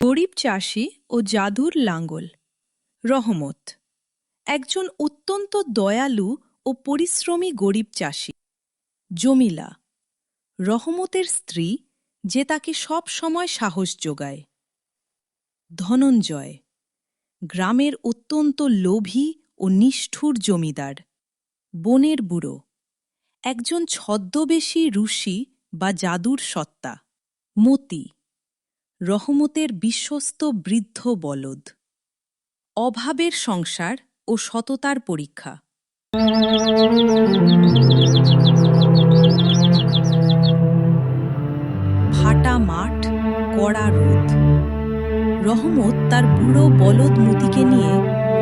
গরিব চাষি ও জাদুর লাঙ্গল। রহমত একজন অত্যন্ত দয়ালু ও পরিশ্রমী গরিব চাষি। জমিলা রহমতের স্ত্রী, যে তাকে সব সময় সাহস যোগায়। ধনঞ্জয় গ্রামের অত্যন্ত লোভী ও নিষ্ঠুর জমিদার। বনের বুড়ো একজন ছদ্মবেশী ঋষি বা জাদুর সত্তা। মতি রহমতের বিশ্বস্ত বৃদ্ধ বলদ। অভাবের সংসার ও সততার পরীক্ষা। ফাটা মাঠ, কড়া রোদ। রহমত তার বুড়ো বলদ মতিকে নিয়ে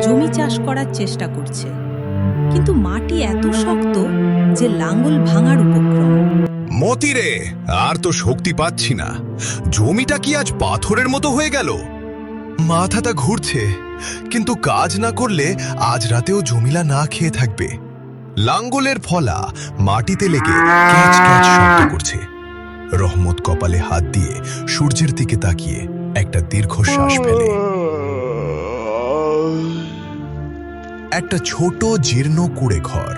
জমি চাষ করার চেষ্টা করছে, কিন্তু মাটি এত শক্ত যে লাঙ্গল ভাঙার উপক্রম। মতি রে, আর তো শক্তি পাচ্ছি না। জমিটা কি আজ পাথরের মতো হয়ে গেল? মাথাটা ঘুরছে, কিন্তু কাজ না করলে আজ রাতেও জমিলা না খেয়ে থাকবে। লাঙ্গলের ফলা মাটিতে লেগে ক্যাচ ক্যাচ শব্দ করছে। রহমত কপালে হাত দিয়ে সূর্যের দিকে তাকিয়ে একটা দীর্ঘশ্বাস ফেলে। একটা ছোট জীর্ণ কুড়ে ঘর।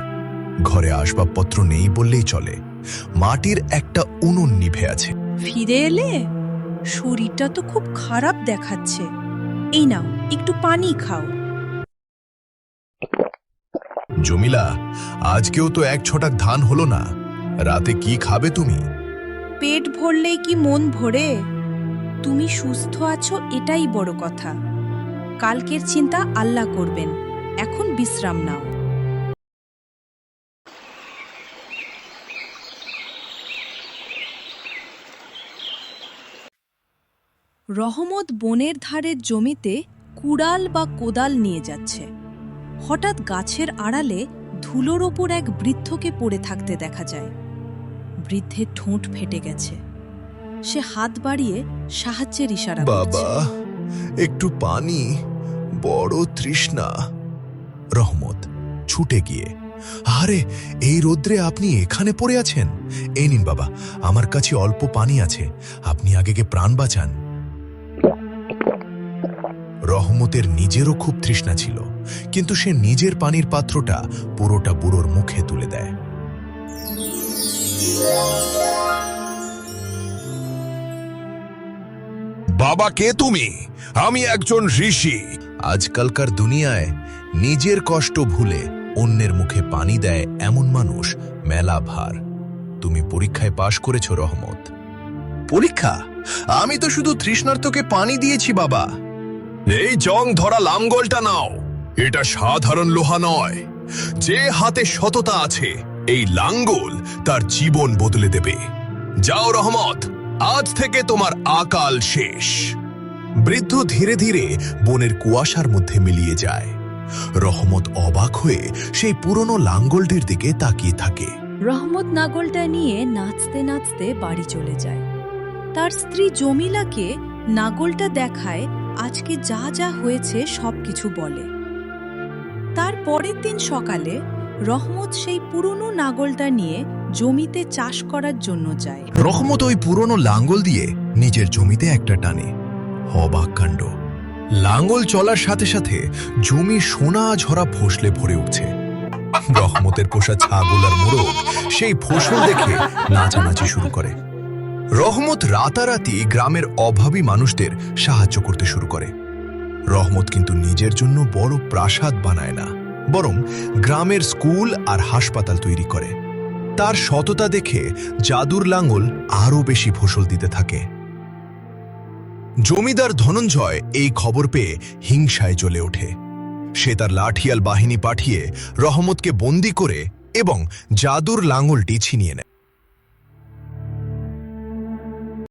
ঘরে আসবাবপত্র নেই বললেই চলে। মাটির একটা উনুন নিভে আছে। ফিরে এলে? শরীরটা তো খুব খারাপ দেখাচ্ছে। এই নাও, একটু পানি খাও। জমিলা, আজকেও তো এক ছটাক ধান হলো না। রাতে কি খাবে তুমি? পেট ভরলেই কি মন ভরে? তুমি সুস্থ আছো, এটাই বড় কথা। কালকের চিন্তা আল্লাহ করবেন, এখন বিশ্রাম নাও। রহমত বনের ধারের জমিতে কুড়াল বা কোদাল নিয়ে যাচ্ছে। হঠাৎ গাছের আড়ালে ধুলোর ওপর এক বৃদ্ধকে পড়ে থাকতে দেখা যায়। বৃদ্ধের ঠোঁট ফেটে গেছে। সে হাত বাড়িয়ে সাহায্যের ইশারা করছে। বাবা, একটু পানি, বড় তৃষ্ণা। রহমত ছুটে গিয়ে, আরে এই রোদ্রে আপনি এখানে পড়ে আছেন? এই নিন বাবা, আমার কাছে অল্প পানি আছে, আপনি আগে গিয়ে প্রাণ বাঁচান। রহমতের নিজেরও খুব তৃষ্ণা ছিল, কিন্তু সে নিজের পানির পাত্রটা পুরোটা বুড়োর মুখে তুলে দেয়। বাবা, কে তুমি? আমি একজন ঋষি। আজকালকার দুনিয়ায় নিজের কষ্ট ভুলে অন্যের মুখে পানি দেয় এমন মানুষ মেলা ভার। তুমি পরীক্ষায় পাশ করেছো রহমত। পরীক্ষা? আমি তো শুধু তৃষ্ণার্তকে পানি দিয়েছি বাবা। এই জং ধরা লাঙ্গলটা নাও। এটা সাধারণ লোহা নয়। যে হাতে সততা আছে, এই লাঙ্গল তার জীবন বদলে দেবে। যাও রহমত, আজ থেকে তোমার আকাল শেষ। বৃদ্ধ ধীরে ধীরে বনের কুয়াশার মধ্যে মিলিয়ে যায়। রহমত অবাক হয়ে সেই পুরনো লাঙ্গলটির দিকে তাকিয়ে থাকে। রহমত নাগলটা নিয়ে নাচতে নাচতে বাড়ি চলে যায়। তার স্ত্রী জমিলাকে নাগলটা দেখায়, আজকে যা যা হয়েছে সবকিছু বলে। তার পরের দিন সকালে রহমত সেই পুরনো নাগলটা নিয়ে জমিতে চাষ করার জন্য যায়। রহমত ওই পুরনো লাঙ্গল দিয়ে নিজের জমিতে একটা টানে। অবাক কাণ্ড! লাঙ্গল চলার সাথে সাথে জমি সোনা ঝরা ফসলে ভরে উঠছে। রহমতের পোষা ছাগল আর মোরগ সেই ফসল দেখে নাচানাচি শুরু করে। রহমত রাতারাতি গ্রামের অভাবী মানুষদের সাহায্য করতে শুরু করে। রহমত কিন্তু নিজের জন্য বড় প্রাসাদ বানায় না, বরং গ্রামের স্কুল আর হাসপাতাল তৈরি করে। তার সততা দেখে জাদুর লাঙ্গল আরও বেশি ফসল দিতে থাকে। জমিদার ধনঞ্জয় এই খবর পেয়ে হিংসায় জ্বলে ওঠে। সে তার লাঠিয়াল বাহিনী পাঠিয়ে রহমতকে বন্দী করে এবং জাদুর লাঙ্গলটি ছিনিয়ে নেয়।